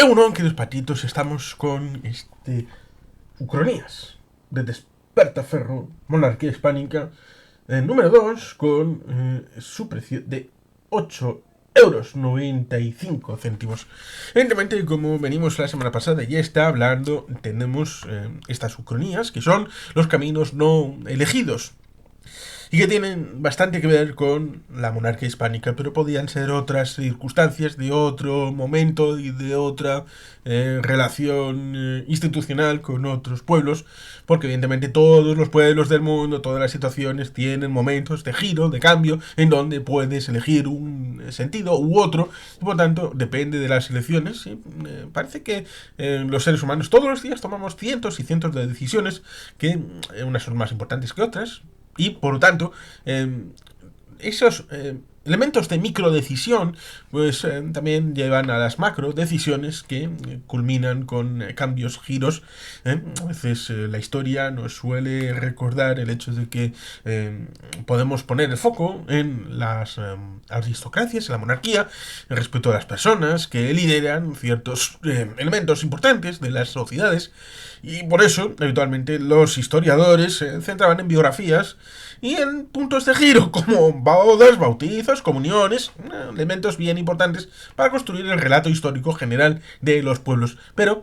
Uno, queridos patitos, estamos con Ucronías de Despertaferro, Monarquía Hispánica, número 2, con su precio de 8,95 €. Evidentemente, como venimos la semana pasada, ya está hablando, tenemos estas Ucronías, que son los caminos no elegidos, y que tienen bastante que ver con la monarquía hispánica, pero podían ser otras circunstancias de otro momento y de otra relación institucional con otros pueblos, porque evidentemente todos los pueblos del mundo, todas las situaciones tienen momentos de giro, de cambio, en donde puedes elegir un sentido u otro, y por tanto depende de las elecciones. ¿Sí? Parece que los seres humanos todos los días tomamos cientos y cientos de decisiones, que unas son más importantes que otras, y por lo tanto, esos elementos de microdecisión pues también llevan a las macro decisiones que culminan con cambios, giros. A veces la historia nos suele recordar el hecho de que podemos poner el foco en las aristocracias, en la monarquía, respecto a las personas que lideran ciertos elementos importantes de las sociedades, y por eso habitualmente los historiadores se centraban en biografías y en puntos de giro como bodas, bautizos, comuniones, elementos bien importantes para construir el relato histórico general de los pueblos. Pero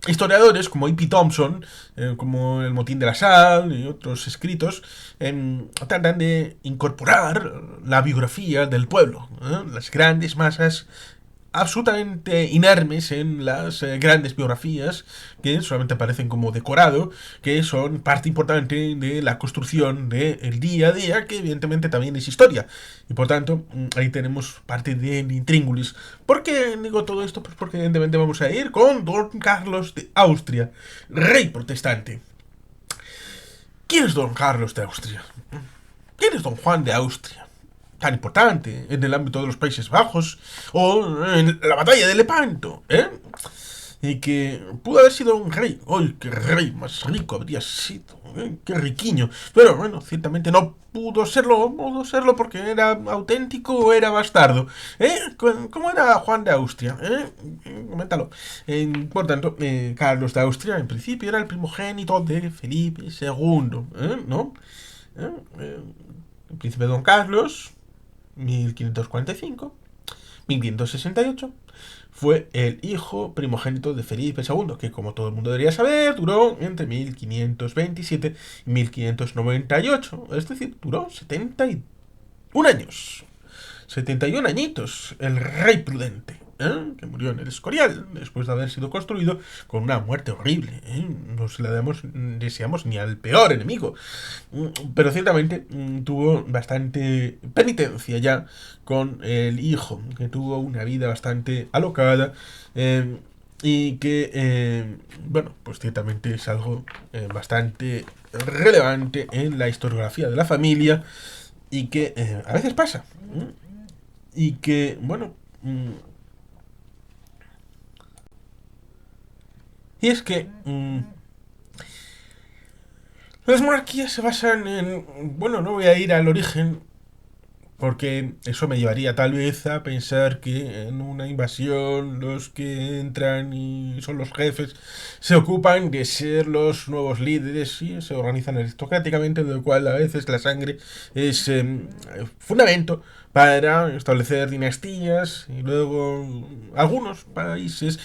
historiadores como E.P. Thompson, como El motín de la sal y otros escritos, tratan de incorporar la biografía del pueblo, las grandes masas absolutamente inermes en las grandes biografías, que solamente aparecen como decorado, que son parte importante de la construcción del día a día, que evidentemente también es historia. Y por tanto, ahí tenemos parte del intríngulis. ¿Por qué digo todo esto? Pues porque evidentemente vamos a ir con Don Carlos de Austria, rey protestante. ¿Quién es Don Carlos de Austria? ¿Quién es Don Juan de Austria? Tan importante en el ámbito de los Países Bajos o en la batalla de Lepanto, y que pudo haber sido un rey. ¡Ay, qué rey más rico habría sido! ¡Qué riquiño! Pero bueno, ciertamente no pudo serlo porque era auténtico o era bastardo. ¿Cómo era Juan de Austria? Coméntalo. Por tanto, Carlos de Austria en principio era el primogénito de Felipe II, ¿no? El príncipe Don Carlos, 1545-1568, fue el hijo primogénito de Felipe II, que como todo el mundo debería saber, duró entre 1527 y 1598, es decir, duró 71 años. 71 añitos, el rey prudente, que murió en el Escorial después de haber sido construido con una muerte horrible. No se la deseamos ni al peor enemigo. Pero ciertamente tuvo bastante penitencia ya con el hijo, que tuvo una vida bastante alocada. Y que, bueno, pues ciertamente es algo bastante relevante en la historiografía de la familia, y que a veces pasa. Y que, bueno, y es que las monarquías se basan en, bueno, no voy a ir al origen, porque eso me llevaría tal vez a pensar que en una invasión los que entran y son los jefes se ocupan de ser los nuevos líderes y se organizan aristocráticamente, de lo cual a veces la sangre es fundamento para establecer dinastías, y luego algunos países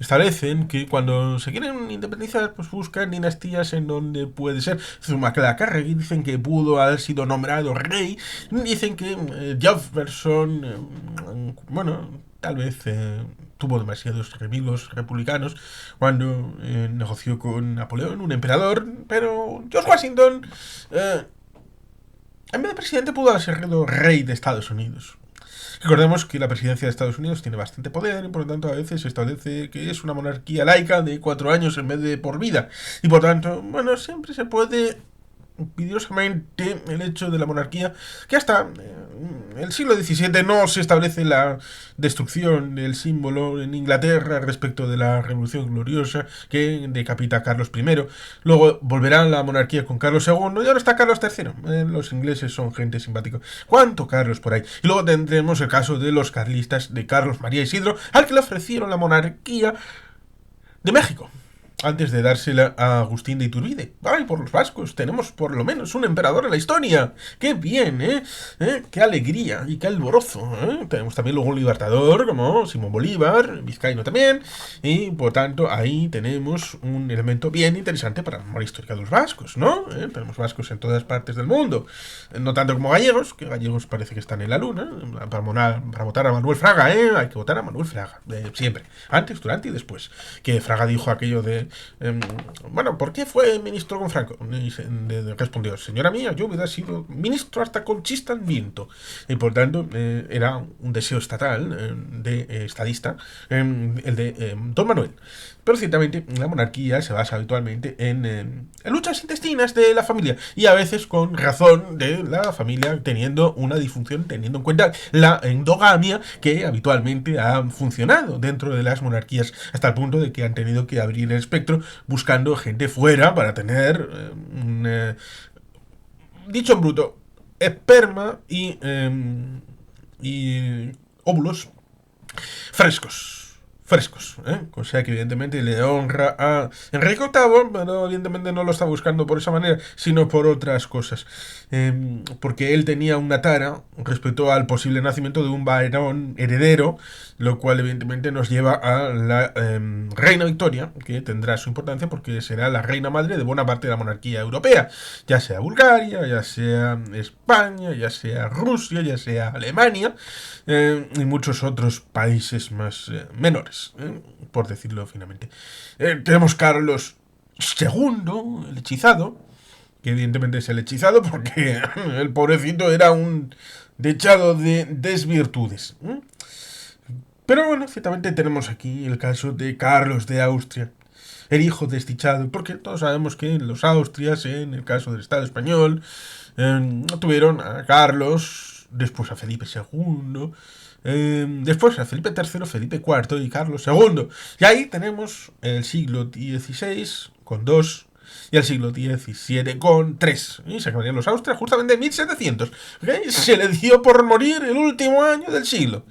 establecen que cuando se quieren independizar pues buscan dinastías en donde puede ser Zumalacárregui, dicen que pudo haber sido nombrado rey, dicen que Jefferson, bueno, tal vez tuvo demasiados enemigos republicanos cuando negoció con Napoleón, un emperador, pero George Washington, en vez de presidente, pudo haber sido rey de Estados Unidos. Recordemos que la presidencia de Estados Unidos tiene bastante poder y por lo tanto a veces se establece que es una monarquía laica de 4 años en vez de por vida. Y por tanto, bueno, siempre se puede peligrosamente el hecho de la monarquía, que hasta el siglo XVII no se establece la destrucción del símbolo en Inglaterra respecto de la Revolución Gloriosa que decapita a Carlos I. Luego volverá la monarquía con Carlos II y ahora está Carlos III. Los ingleses son gente simpática. ¿Cuánto Carlos por ahí? Y luego tendremos el caso de los carlistas de Carlos María Isidro, al que le ofrecieron la monarquía de México, antes de dársela a Agustín de Iturbide. ¡Ay, por los vascos! Tenemos por lo menos un emperador en la historia. ¡Qué bien, eh! ¡Qué alegría y qué alborozo! Tenemos también luego un libertador como Simón Bolívar, vizcaíno también. Y por tanto, ahí tenemos un elemento bien interesante para la memoria histórica de los vascos, ¿no? Tenemos vascos en todas partes del mundo. No tanto como gallegos, que gallegos parece que están en la luna. Para votar a Manuel Fraga, hay que votar a Manuel Fraga. Siempre. Antes, durante y después. Que Fraga dijo aquello de bueno, ¿por qué fue ministro con Franco? Y respondió, señora mía, yo hubiera sido ministro hasta con chista en viento. Y por tanto, era un deseo estatal, de estadista, el de don Manuel. Pero ciertamente la monarquía se basa habitualmente en luchas intestinas de la familia y a veces con razón de la familia teniendo una disfunción, teniendo en cuenta la endogamia que habitualmente ha funcionado dentro de las monarquías hasta el punto de que han tenido que abrir el espectro buscando gente fuera para tener dicho en bruto, esperma y óvulos frescos. Cosa que evidentemente le honra a Enrique VIII, pero evidentemente no lo está buscando por esa manera, sino por otras cosas. Porque él tenía una tara respecto al posible nacimiento de un varón heredero, lo cual evidentemente nos lleva a la reina Victoria, que tendrá su importancia porque será la reina madre de buena parte de la monarquía europea, ya sea Bulgaria, ya sea España, ya sea Rusia, ya sea Alemania, y muchos otros países más menores, por decirlo finamente. Tenemos Carlos II, el hechizado, que evidentemente es el hechizado porque el pobrecito era un dechado de desvirtudes. Pero bueno, ciertamente tenemos aquí el caso de Carlos de Austria, el hijo desdichado, porque todos sabemos que los Austrias, en el caso del Estado español, tuvieron a Carlos, después a Felipe II, después a Felipe III, Felipe IV y Carlos II. Y ahí tenemos el siglo XVI con 2 y el siglo XVII con 3. Y se acabarían los Austrias justamente en 1700. ¿Okay? Se le dio por morir el último año del siglo.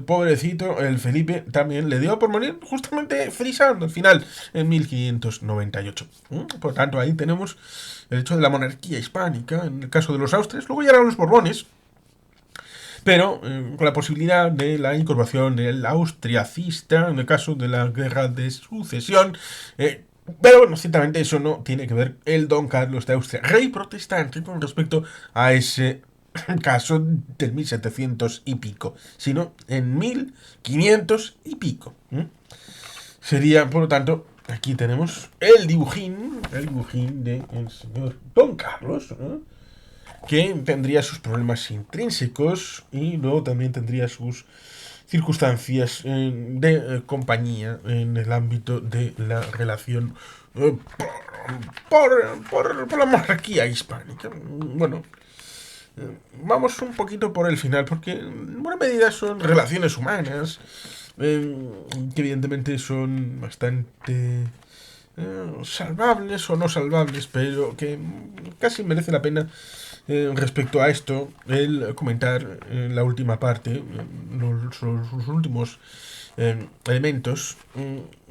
Pobrecito, el Felipe también le dio por morir justamente frisando al final, en 1598. Por tanto, ahí tenemos el hecho de la monarquía hispánica, en el caso de los Austrias. Luego llegaron los Borbones, pero con la posibilidad de la incorporación del austriacista, en el caso de la guerra de sucesión. Pero bueno, ciertamente eso no tiene que ver el don Carlos de Austria, rey protestante, con respecto a ese caso del 1700 y pico, sino en 1500 y pico. Sería, por lo tanto, aquí tenemos el dibujín del señor don Carlos, que tendría sus problemas intrínsecos y luego también tendría sus circunstancias de compañía en el ámbito de la relación por la monarquía hispánica. Bueno, vamos un poquito por el final, porque en buena medida son relaciones humanas, que evidentemente son bastante salvables o no salvables, pero que casi merece la pena respecto a esto el comentar la última parte, los últimos elementos,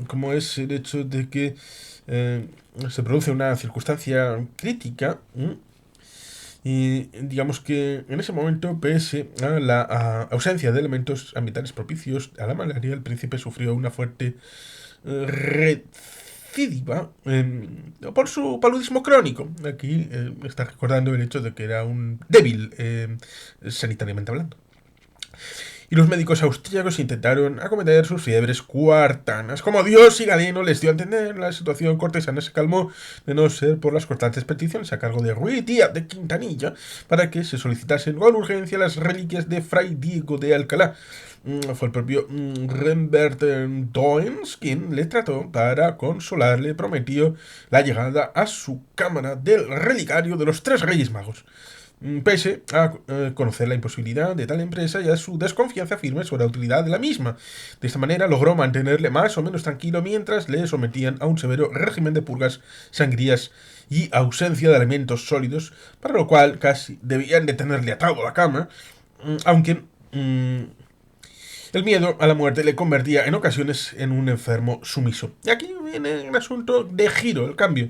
como es el hecho de que se produce una circunstancia crítica. Y digamos que en ese momento, pese a la ausencia de elementos ambientales propicios a la malaria, el príncipe sufrió una fuerte recidiva por su paludismo crónico. Aquí está recordando el hecho de que era un débil sanitariamente hablando. y los médicos austríacos intentaron acometer sus fiebres cuartanas. Como Dios y Galeno les dio a entender, la situación cortesana se calmó, de no ser por las constantes peticiones a cargo de Ruiz Díaz de Quintanilla para que se solicitasen con urgencia las reliquias de Fray Diego de Alcalá. Fue el propio Rembert Doens quien le trató para consolarle, prometió la llegada a su cámara del relicario de los tres Reyes Magos. Pese a conocer la imposibilidad de tal empresa y a su desconfianza firme sobre la utilidad de la misma. De esta manera logró mantenerle más o menos tranquilo mientras le sometían a un severo régimen de purgas, sangrías y ausencia de alimentos sólidos, para lo cual casi debían de tenerle atado a la cama, aunque el miedo a la muerte le convertía en ocasiones en un enfermo sumiso. Y aquí viene el asunto de giro, el cambio.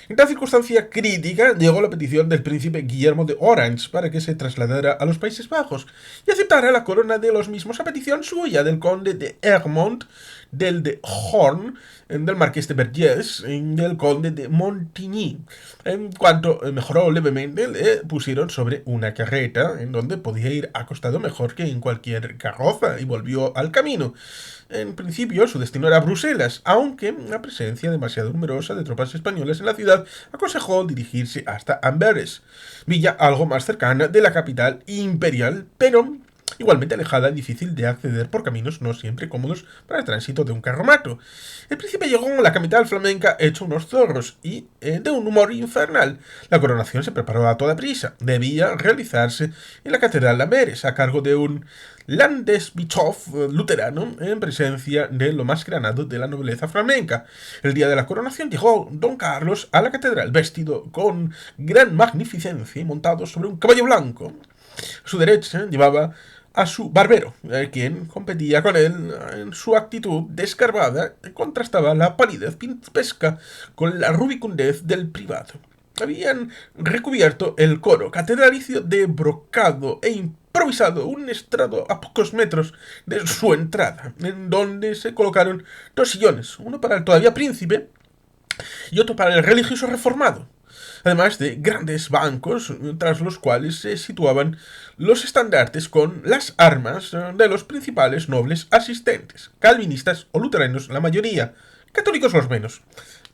En tal circunstancia crítica llegó la petición del príncipe Guillermo de Orange para que se trasladara a los Países Bajos y aceptara la corona de los mismos a petición suya del conde de Egmont, del de Horn, del marqués de Vergés y del conde de Montigny. En cuanto mejoró levemente, le pusieron sobre una carreta en donde podía ir acostado mejor que en cualquier carroza y volvió al camino. En principio, su destino era Bruselas, aunque la presencia demasiado numerosa de tropas españolas en la ciudad aconsejó dirigirse hasta Amberes, villa algo más cercana de la capital imperial, pero igualmente alejada y difícil de acceder por caminos no siempre cómodos para el tránsito de un carromato. El príncipe llegó a la capital flamenca hecho unos zorros y de un humor infernal. La coronación se preparó a toda prisa. Debía realizarse en la catedral de Amberes, a cargo de un Landesbischof luterano en presencia de lo más granado de la nobleza flamenca. El día de la coronación llegó don Carlos a la catedral vestido con gran magnificencia y montado sobre un caballo blanco. A su derecha llevaba a su barbero, quien competía con él en su actitud desgarbada que contrastaba la palidez pintoresca con la rubicundez del privado. Habían recubierto el coro catedralicio de brocado e improvisado un estrado a pocos metros de su entrada, en donde se colocaron dos sillones, uno para el todavía príncipe y otro para el religioso reformado, además de grandes bancos tras los cuales se situaban los estandartes con las armas de los principales nobles asistentes, calvinistas o luteranos la mayoría, católicos los menos.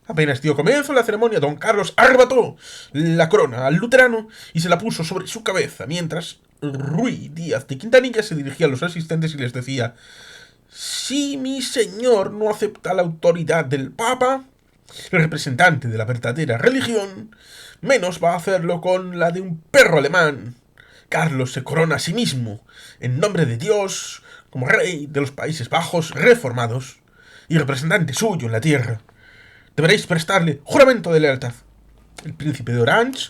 Apenas dio comienzo la ceremonia, don Carlos arrebató la corona al luterano y se la puso sobre su cabeza, mientras Ruy Díaz de Quintanilla se dirigía a los asistentes y les decía: si mi señor no acepta la autoridad del Papa, el representante de la verdadera religión, menos va a hacerlo con la de un perro alemán. Carlos se corona a sí mismo, en nombre de Dios, como rey de los Países Bajos reformados y representante suyo en la tierra. Deberéis prestarle juramento de lealtad. El príncipe de Orange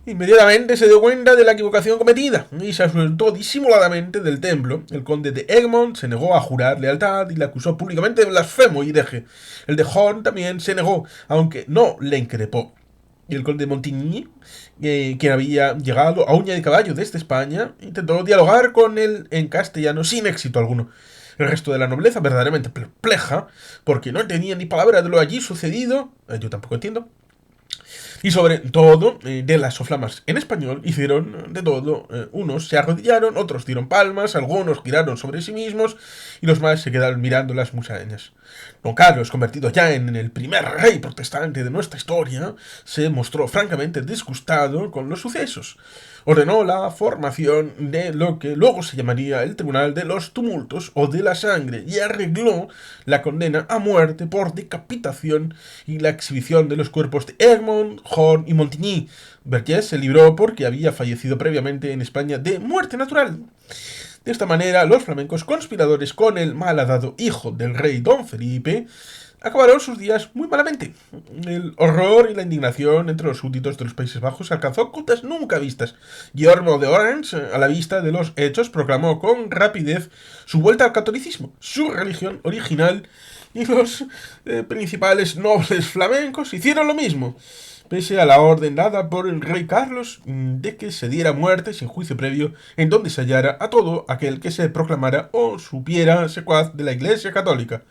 inmediatamente se dio cuenta de la equivocación cometida y se ausentó disimuladamente del templo. El conde de Egmont se negó a jurar lealtad y le acusó públicamente de blasfemo y hereje. El de Horn también se negó, aunque no le increpó. Y el conde de Montigny, quien había llegado a uña de caballo desde España, intentó dialogar con él en castellano sin éxito alguno. El resto de la nobleza, verdaderamente perpleja, porque no entendía ni palabra de lo allí sucedido, yo tampoco entiendo, y sobre todo de las soflamas en español, hicieron de todo. Unos se arrodillaron, otros dieron palmas, algunos giraron sobre sí mismos y los más se quedaron mirando las musarañas. Don Carlos, convertido ya en el primer rey protestante de nuestra historia, se mostró francamente disgustado con los sucesos. Ordenó la formación de lo que luego se llamaría el Tribunal de los Tumultos o de la Sangre y arregló la condena a muerte por decapitación y la exhibición de los cuerpos de Egmont, Horn y Montigny. Vergés se libró porque había fallecido previamente en España de muerte natural. De esta manera, los flamencos conspiradores con el malhadado hijo del rey don Felipe acabaron sus días muy malamente. El horror y la indignación entre los súbditos de los Países Bajos alcanzó cotas nunca vistas. Guillermo de Orange, a la vista de los hechos, proclamó con rapidez su vuelta al catolicismo, su religión original, y los principales nobles flamencos hicieron lo mismo, pese a la orden dada por el rey Carlos de que se diera muerte sin juicio previo en donde se hallara a todo aquel que se proclamara o supiera secuaz de la Iglesia Católica.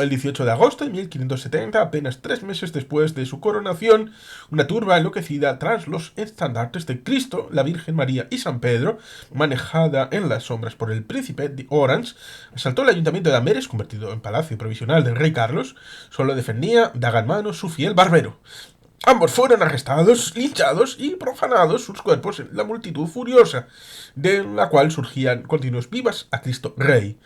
El 18 de agosto de 1570, apenas 3 meses después de su coronación, una turba enloquecida tras los estandartes de Cristo, la Virgen María y San Pedro, manejada en las sombras por el príncipe de Orange, asaltó el ayuntamiento de Amberes, convertido en palacio provisional del rey Carlos. Solo defendía de Agamano su fiel barbero. Ambos fueron arrestados, linchados y profanados sus cuerpos en la multitud furiosa, de la cual surgían continuos vivas a Cristo Rey.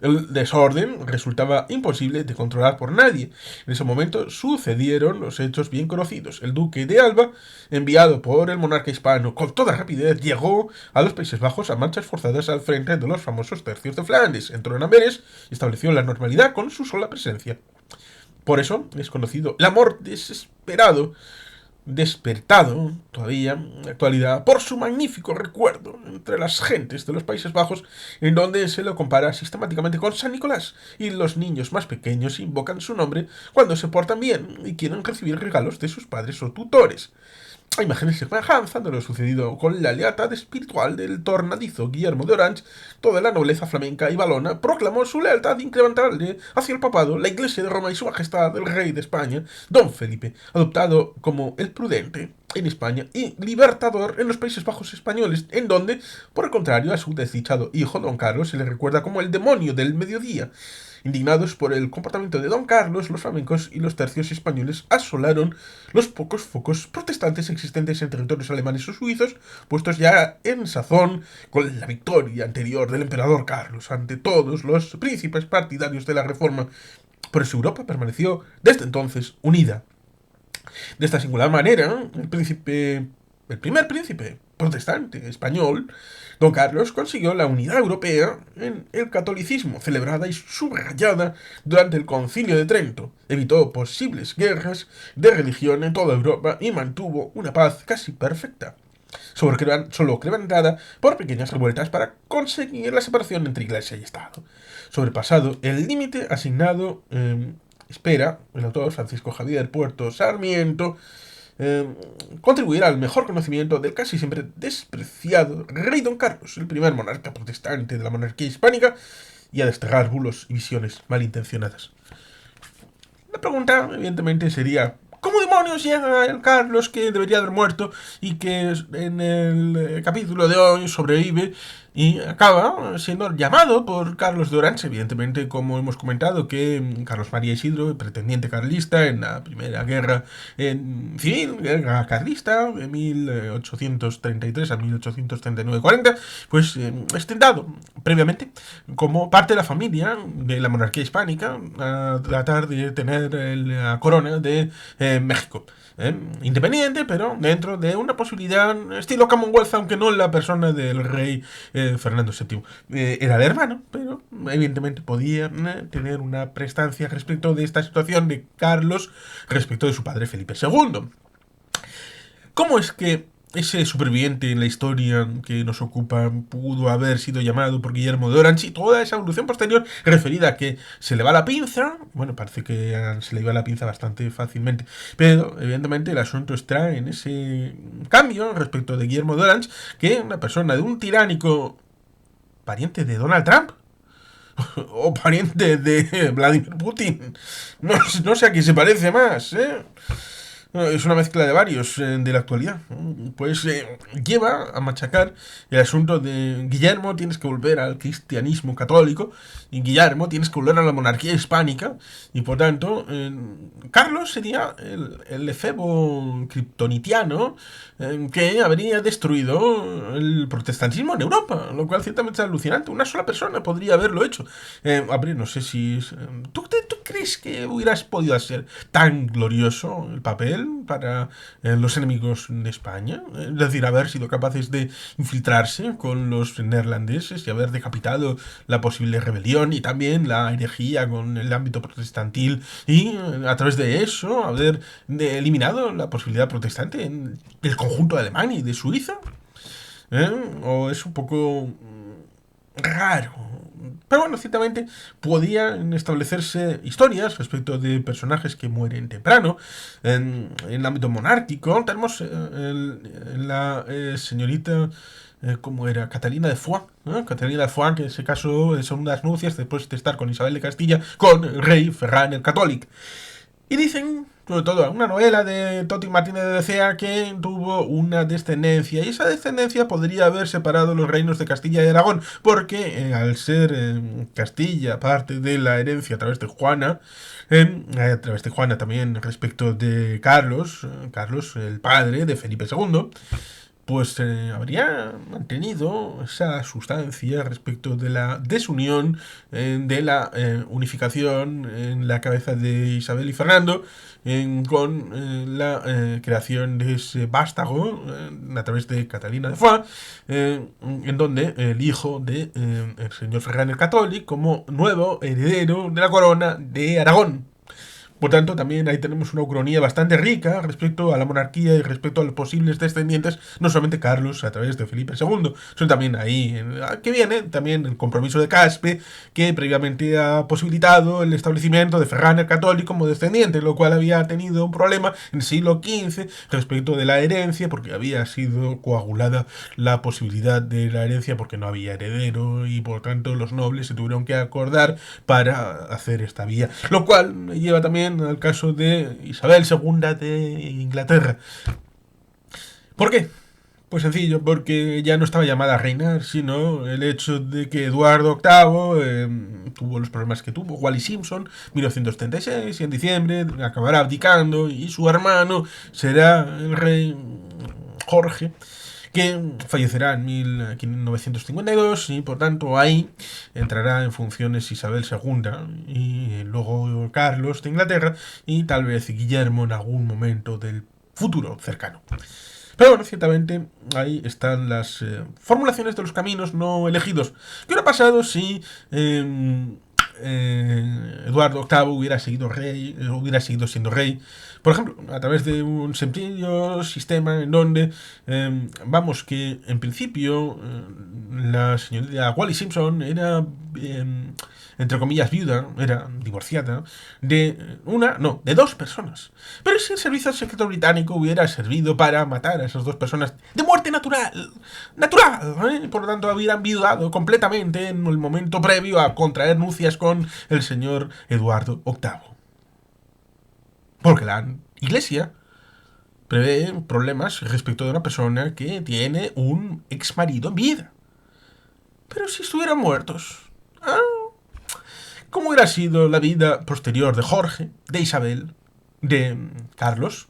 El desorden resultaba imposible de controlar por nadie. En ese momento sucedieron los hechos bien conocidos. El duque de Alba, enviado por el monarca hispano con toda rapidez, llegó a los Países Bajos a marchas forzadas al frente de los famosos tercios de Flandes. Entró en Amberes y estableció la normalidad con su sola presencia. Por eso es conocido el amor despertado todavía en la actualidad por su magnífico recuerdo entre las gentes de los Países Bajos, en donde se lo compara sistemáticamente con San Nicolás, y los niños más pequeños invocan su nombre cuando se portan bien y quieren recibir regalos de sus padres o tutores. Hay imágenes de semejanza de lo sucedido con la lealtad espiritual del tornadizo Guillermo de Orange. Toda la nobleza flamenca y valona proclamó su lealtad incrementable hacia el papado, la Iglesia de Roma y su majestad el rey de España, don Felipe, adoptado como el prudente en España y libertador en los Países Bajos españoles, en donde, por el contrario, a su desdichado hijo don Carlos se le recuerda como el demonio del mediodía. Indignados por el comportamiento de don Carlos, los flamencos y los tercios españoles asolaron los pocos focos protestantes existentes en territorios alemanes o suizos, puestos ya en sazón con la victoria anterior del emperador Carlos ante todos los príncipes partidarios de la Reforma. Por eso Europa permaneció desde entonces unida. De esta singular manera, el primer príncipe protestante español, don Carlos, consiguió la unidad europea en el catolicismo, celebrada y subrayada durante el Concilio de Trento. Evitó posibles guerras de religión en toda Europa y mantuvo una paz casi perfecta, solo quebrantada por pequeñas revueltas para conseguir la separación entre Iglesia y Estado. Sobrepasado el límite asignado, espera el autor Francisco Javier Puerto Sarmiento contribuir al mejor conocimiento del casi siempre despreciado rey don Carlos, el primer monarca protestante de la monarquía hispánica, y a desterrar bulos y visiones malintencionadas. La pregunta, evidentemente, sería: ¿cómo demonios llega el Carlos que debería haber muerto y que en el capítulo de hoy sobrevive y acaba siendo llamado por Carlos de Orange? Evidentemente, como hemos comentado, que Carlos María Isidro, pretendiente carlista en la primera guerra civil, guerra carlista, de 1833 a 1839-40, pues estendado previamente como parte de la familia de la monarquía hispánica a tratar de tener la corona de México. Independiente, pero dentro de una posibilidad estilo Commonwealth, aunque no en la persona del rey Fernando VII. Era el hermano, pero evidentemente podía tener una prestancia respecto de esta situación de Carlos respecto de su padre Felipe II. ¿Cómo es que ese superviviente en la historia que nos ocupa pudo haber sido llamado por Guillermo de Orange, y toda esa evolución posterior referida a que se le va la pinza? Bueno, parece que se le iba la pinza bastante fácilmente, pero evidentemente el asunto está en ese cambio respecto de Guillermo de Orange, que una persona de un tiránico pariente de Donald Trump o pariente de Vladimir Putin, no sé a quién se parece más, es una mezcla de varios de la actualidad. Pues lleva a machacar el asunto de: Guillermo, tienes que volver al cristianismo católico, y Guillermo, tienes que volver a la monarquía hispánica, y por tanto Carlos sería el efebo kryptonitiano que habría destruido el protestantismo en Europa, lo cual ciertamente es alucinante. Una sola persona podría haberlo hecho. Hombre, no sé si ¿tú crees que hubieras podido hacer tan glorioso el papel para los enemigos de España? Es decir, haber sido capaces de infiltrarse con los neerlandeses y haber decapitado la posible rebelión y también la herejía con el ámbito protestantil, y a través de eso haber eliminado la posibilidad protestante en el conjunto de Alemania y de Suiza. O es un poco raro. Pero bueno, ciertamente podían establecerse historias respecto de personajes que mueren temprano. En el ámbito monárquico tenemos la señorita como era Catalina de Foix, ¿no? Catalina de Foix, que se casó en segundas nupcias después de estar con Isabel de Castilla, con el rey Ferran el Católic. Y dicen, sobre todo, una novela de Toti Martínez de Decea que tuvo una descendencia, y esa descendencia podría haber separado los reinos de Castilla y Aragón, porque al ser Castilla parte de la herencia a través de Juana, a través de Juana también respecto de Carlos, Carlos el padre de Felipe II, pues habría mantenido esa sustancia respecto de la desunión, de la unificación en la cabeza de Isabel y Fernando, con la creación de ese vástago a través de Catalina de Foix, en donde el hijo de el señor Ferran el Católic como nuevo heredero de la corona de Aragón. Por tanto, también ahí tenemos una ucronía bastante rica respecto a la monarquía y respecto a los posibles descendientes, no solamente Carlos a través de Felipe II, sino también ahí que viene también el compromiso de Caspe, que previamente ha posibilitado el establecimiento de Ferran el Católico como descendiente, lo cual había tenido un problema en el siglo XV respecto de la herencia, porque había sido coagulada la posibilidad de la herencia porque no había heredero y por tanto los nobles se tuvieron que acordar para hacer esta vía, lo cual me lleva también al caso de Isabel II de Inglaterra. ¿Por qué? Pues sencillo, porque ya no estaba llamada a reinar, sino el hecho de que Eduardo VIII tuvo los problemas que tuvo, Wallis Simpson, 1936, y en diciembre acabará abdicando, y su hermano será el rey Jorge, que fallecerá en 1952 y por tanto ahí entrará en funciones Isabel II y luego Carlos de Inglaterra y tal vez Guillermo en algún momento del futuro cercano. Pero bueno, ciertamente ahí están las formulaciones de los caminos no elegidos. ¿Qué hubiera pasado si Eduardo VIII hubiera seguido siendo rey? Por ejemplo, a través de un sencillo sistema en donde, vamos, que en principio la señorita Wallis Simpson era, entre comillas, viuda, era divorciada, de dos personas. Pero si el servicio secreto británico hubiera servido para matar a esas dos personas de muerte natural, por lo tanto hubieran viudado completamente en el momento previo a contraer nupcias con el señor Eduardo VIII. Porque la Iglesia prevé problemas respecto de una persona que tiene un ex marido en vida. Pero si estuvieran muertos, ¿cómo hubiera sido la vida posterior de Jorge, de Isabel, de Carlos,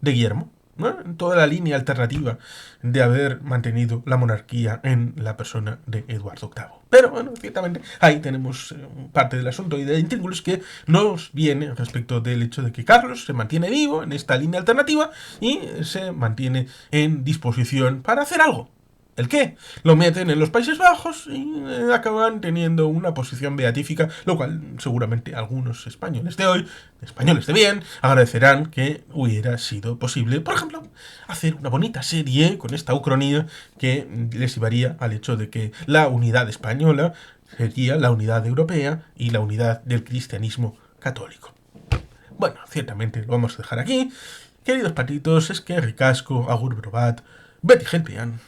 de Guillermo? ¿No? En toda la línea alternativa de haber mantenido la monarquía en la persona de Eduardo VIII. Pero bueno, ciertamente ahí tenemos parte del asunto y de intríngulos que nos viene respecto del hecho de que Carlos se mantiene vivo en esta línea alternativa y se mantiene en disposición para hacer algo. ¿El qué? Lo meten en los Países Bajos y acaban teniendo una posición beatífica, lo cual seguramente algunos españoles de hoy, españoles de bien, agradecerán que hubiera sido posible, por ejemplo, hacer una bonita serie con esta ucronía que les llevaría al hecho de que la unidad española sería la unidad europea y la unidad del cristianismo católico. Bueno, ciertamente lo vamos a dejar aquí. Queridos patitos, es que ricasco, agur probat, Betty Helpian.